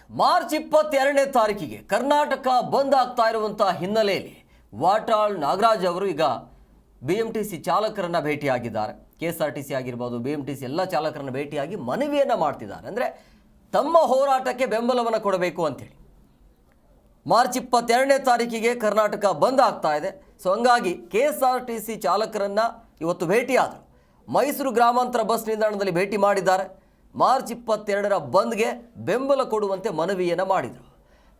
March 22ನೇ ತಾರೀಕಿಗೆ ಕರ್ನಾಟಕ ಬಂದ್ ಆಗ್ತಾ ಇರುವಂತಹ ಹಿನ್ನೆಲೆಯಲ್ಲಿ ವಾಟಾಳ್ ನಾಗರಾಜ್ ಅವರು ಈಗ ಬಿಎಂಟಿಸಿ ಚಾಲಕರನ್ನ ಭೇಟಿಯಾಗಿದ್ದಾರೆ. ಕೆಎಸ್ಆರ್ಟಿಸಿ ಆಗಿರಬಹುದು, ಬಿಎಂಟಿಸಿ ಎಲ್ಲ ಚಾಲಕರನ್ನ ಭೇಟಿಯಾಗಿ ಮನವಿಯನ್ನ ಮಾಡ್ತಿದ್ದಾರೆ. ಅಂದರೆ ತಮ್ಮ ಹೋರಾಟಕ್ಕೆ ಬೆಂಬಲವನ್ನು ಕೊಡಬೇಕು ಅಂತೇಳಿ. ಮಾರ್ಚ್ 22ನೇ ತಾರೀಕಿಗೆ ಕರ್ನಾಟಕ ಬಂದ್ ಆಗ್ತಾ ಇದೆ. ಸೊ ಹಂಗಾಗಿ ಕೆಎಸ್ಆರ್ಟಿಸಿ ಚಾಲಕರನ್ನ ಇವತ್ತು ಭೇಟಿಯಾದರು. ಮೈಸೂರು ಗ್ರಾಮಾಂತರ ಬಸ್ ನಿಲ್ದಾಣದಲ್ಲಿ ಭೇಟಿ ಮಾಡಿದ್ದಾರೆ. ಮಾರ್ಚ್ 22ರ ಬಂದ್ಗೆ ಬೆಂಬಲ ಕೊಡುವಂತೆ ಮನವಿಯನ್ನು ಮಾಡಿದರು.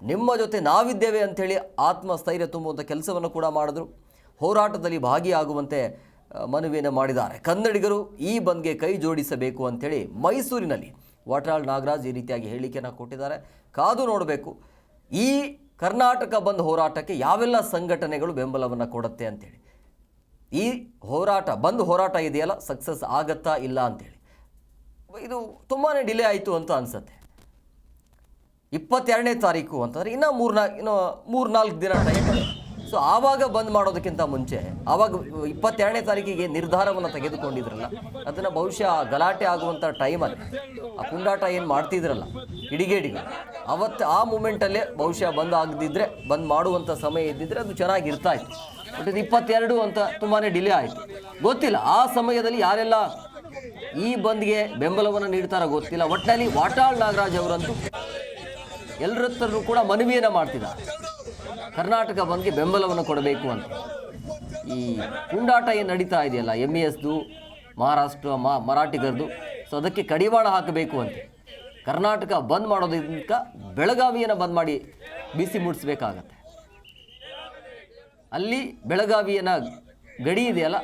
ನಿಮ್ಮ ಜೊತೆ ನಾವಿದ್ದೇವೆ ಅಂಥೇಳಿ ಆತ್ಮಸ್ಥೈರ್ಯ ತುಂಬುವಂಥ ಕೆಲಸವನ್ನು ಕೂಡ ಮಾಡಿದ್ರು. ಹೋರಾಟದಲ್ಲಿ ಭಾಗಿಯಾಗುವಂತೆ ಮನವಿಯನ್ನು ಮಾಡಿದ್ದಾರೆ. ಕನ್ನಡಿಗರು ಈ ಬಂದ್ಗೆ ಕೈ ಜೋಡಿಸಬೇಕು ಅಂಥೇಳಿ ಮೈಸೂರಿನಲ್ಲಿ ವಾಟಾಳ್ ನಾಗರಾಜ್ ಈ ರೀತಿಯಾಗಿ ಹೇಳಿಕೆಯನ್ನು ಕೊಟ್ಟಿದ್ದಾರೆ. ಕಾದು ನೋಡಬೇಕು ಈ ಕರ್ನಾಟಕ ಬಂದ್ ಹೋರಾಟಕ್ಕೆ ಯಾವೆಲ್ಲ ಸಂಘಟನೆಗಳು ಬೆಂಬಲವನ್ನು ಕೊಡುತ್ತೆ ಅಂಥೇಳಿ. ಈ ಹೋರಾಟ ಬಂದ್ ಹೋರಾಟ ಇದೆಯಲ್ಲ, ಸಕ್ಸಸ್ ಆಗತ್ತಾ ಇಲ್ಲ ಅಂಥೇಳಿ. ಇದು ತುಂಬಾ ಡಿಲೇ ಆಯಿತು ಅಂತ ಅನಿಸುತ್ತೆ. 22ನೇ ತಾರೀಕು ಅಂತಂದರೆ ಇನ್ನೂ ಮೂರ್ನಾಲ್ಕು ದಿನ ಟೈಮ್. ಸೊ ಆವಾಗ ಬಂದ್ ಮಾಡೋದಕ್ಕಿಂತ ಮುಂಚೆ ಆವಾಗ 22ನೇ ತಾರೀಕಿಗೆ ನಿರ್ಧಾರವನ್ನು ತೆಗೆದುಕೊಂಡಿದ್ರಲ್ಲ, ಅದನ್ನು ಬಹುಶಃ ಗಲಾಟೆ ಆಗುವಂಥ ಟೈಮಲ್ಲಿ ಆ ಪುಂಡಾಟ ಏನು ಮಾಡ್ತಿದ್ರಲ್ಲ ಕಿಡಿಗೇಡಿಗಳು, ಅವತ್ತು ಆ ಮೂಮೆಂಟಲ್ಲೇ ಬಹುಶಃ ಬಂದ್ ಆಗದಿದ್ದರೆ, ಬಂದ್ ಮಾಡುವಂಥ ಸಮಯ ಇದ್ದಿದ್ದರೆ ಅದು ಚೆನ್ನಾಗಿರ್ತಾ ಇತ್ತು. ಬಟ್ ಇದು 22 ಅಂತ ತುಂಬಾ ಡಿಲೇ ಆಯಿತು. ಗೊತ್ತಿಲ್ಲ ಆ ಸಮಯದಲ್ಲಿ ಯಾರೆಲ್ಲ ಈ ಬಂದ್ಗೆ ಬೆಂಬಲವನ್ನು ನೀಡ್ತಾರೋ ಗೊತ್ತಿಲ್ಲ. ಒಟ್ಟಿನಲ್ಲಿ ವಾಟಾಳ್ ನಾಗರಾಜ್ ಅವರಂತೂ ಎಲ್ಲರತ್ತರೂ ಕೂಡ ಮನವಿಯನ್ನು ಮಾಡ್ತಿದ್ದಾರೆ, ಕರ್ನಾಟಕ ಬಂದ್ಗೆ ಬೆಂಬಲವನ್ನು ಕೊಡಬೇಕು ಅಂತ. ಈ ಪುಂಡಾಟ ಏನು ನಡೀತಾ ಇದೆಯಲ್ಲ MESದು, ಮಹಾರಾಷ್ಟ್ರ ಮರಾಠಿಗರದು, ಸೊ ಅದಕ್ಕೆ ಕಡಿವಾಣ ಹಾಕಬೇಕು ಅಂತ. ಕರ್ನಾಟಕ ಬಂದ್ ಮಾಡೋದಕ್ಕೆ ಬೆಳಗಾವಿಯನ್ನು ಬಂದ್ ಮಾಡಿ ಬಿಸಿ ಮುಟ್ಟಿಸ್ಬೇಕಾಗತ್ತೆ. ಅಲ್ಲಿ ಬೆಳಗಾವಿಯನ್ನ ಗಡಿ ಇದೆಯಲ್ಲ,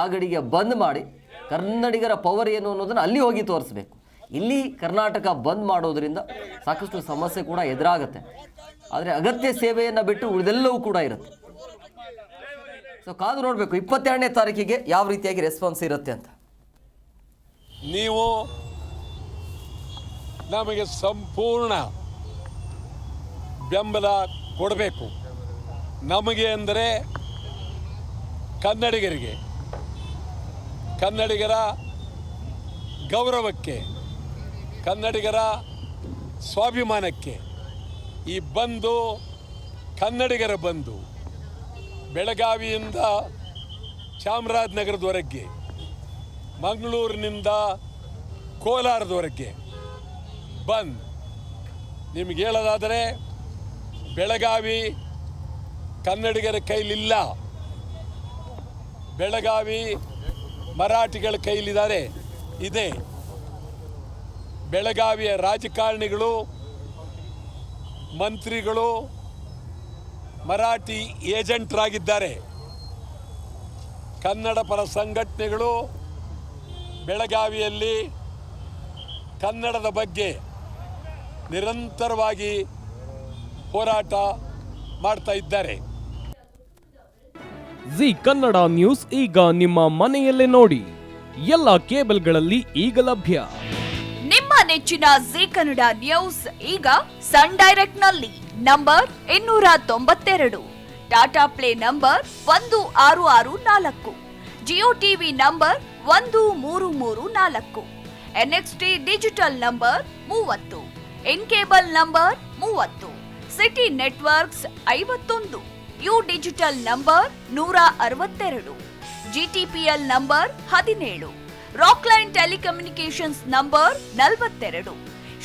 ಆ ಗಡಿಗೆ ಬಂದ್ ಮಾಡಿ ಕನ್ನಡಿಗರ ಪವರ್ ಏನು ಅನ್ನೋದನ್ನು ಅಲ್ಲಿ ಹೋಗಿ ತೋರಿಸ್ಬೇಕು. ಇಲ್ಲಿ ಕರ್ನಾಟಕ ಬಂದ್ ಮಾಡೋದ್ರಿಂದ ಸಾಕಷ್ಟು ಸಮಸ್ಯೆ ಕೂಡ ಎದುರಾಗುತ್ತೆ. ಆದರೆ ಅಗತ್ಯ ಸೇವೆಯನ್ನು ಬಿಟ್ಟು ಉಳಿದೆಲ್ಲವೂ ಕೂಡ ಇರುತ್ತೆ. ಸೊ ಕಾದು ನೋಡಬೇಕು 22ನೇ ತಾರೀಕಿಗೆ ಯಾವ ರೀತಿಯಾಗಿ ರೆಸ್ಪಾನ್ಸ್ ಇರುತ್ತೆ ಅಂತ. ನೀವು ನಮಗೆ ಸಂಪೂರ್ಣ ಬೆಂಬಲ ಕೊಡಬೇಕು. ನಮಗೆ ಅಂದರೆ ಕನ್ನಡಿಗರಿಗೆ, ಕನ್ನಡಿಗರ ಗೌರವಕ್ಕೆ, ಕನ್ನಡಿಗರ ಸ್ವಾಭಿಮಾನಕ್ಕೆ ಈ ಬಂದು ಕನ್ನಡಿಗರ ಬಂದು ಬೆಳಗಾವಿಯಿಂದ ಚಾಮರಾಜನಗರದವರೆಗೆ, ಮಂಗಳೂರಿನಿಂದ ಕೋಲಾರದವರೆಗೆ ಬಂದ್. ನಿಮ್ಗೆ ಹೇಳೋದಾದರೆ ಬೆಳಗಾವಿ ಕನ್ನಡಿಗರ ಕೈಲಿಲ್ಲ, ಬೆಳಗಾವಿ ಮರಾಠಿಗಳ ಕೈಲಿದ್ದಾರೆ. ಇದೆ ಬೆಳಗಾವಿಯ ರಾಜಕಾರಣಿಗಳು, ಮಂತ್ರಿಗಳು ಮರಾಠಿ ಏಜೆಂಟ್ರಾಗಿದ್ದಾರೆ. ಕನ್ನಡ ಪರ ಸಂಘಟನೆಗಳು ಬೆಳಗಾವಿಯಲ್ಲಿ ಕನ್ನಡದ ಬಗ್ಗೆ ನಿರಂತರವಾಗಿ ಹೋರಾಟ ಮಾಡ್ತಾ ಇದ್ದಾರೆ. ಜಿ ಕನ್ನಡ ನ್ಯೂಸ್ ಈಗ ನಿಮ್ಮ ಮನೆಯಲ್ಲೇ ನೋಡಿ. ಎಲ್ಲ ಕೇಬಲ್ಗಳಲ್ಲಿ ಈಗ ಲಭ್ಯ. ನಿಮ್ಮ ನೆಚ್ಚಿನ ಜಿ ಕನ್ನಡ ನ್ಯೂಸ್ ಈಗ ಸನ್ ಡೈರೆಕ್ಟ್ ನಲ್ಲಿ number 292, Tata play number 1664, Jio TV number 1334, NXT digital number 30, in cable number 30, city networks 51, U digital number 162, GTPL number 17, Rockline telecommunications number 42,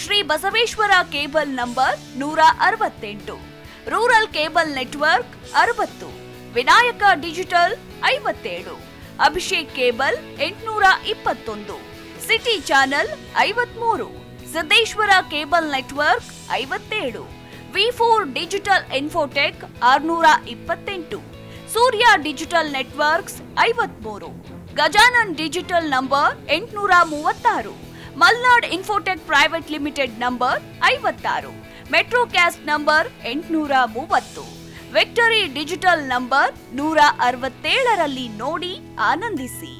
Shri Basaveshwara cable number 168, rural cable network 60, Vinayaka digital 57, Abhishek cable 821, city channel 53, Siddeshwara cable network 57, V4 digital Infotech 628, Surya digital networks 53, Gajanan digital number 836, Malnad infotech private limited number 56, Metrocast number 830, victory digital number 167ರಲ್ಲಿ ನೋಡಿ ಆನಂದಿಸಿ.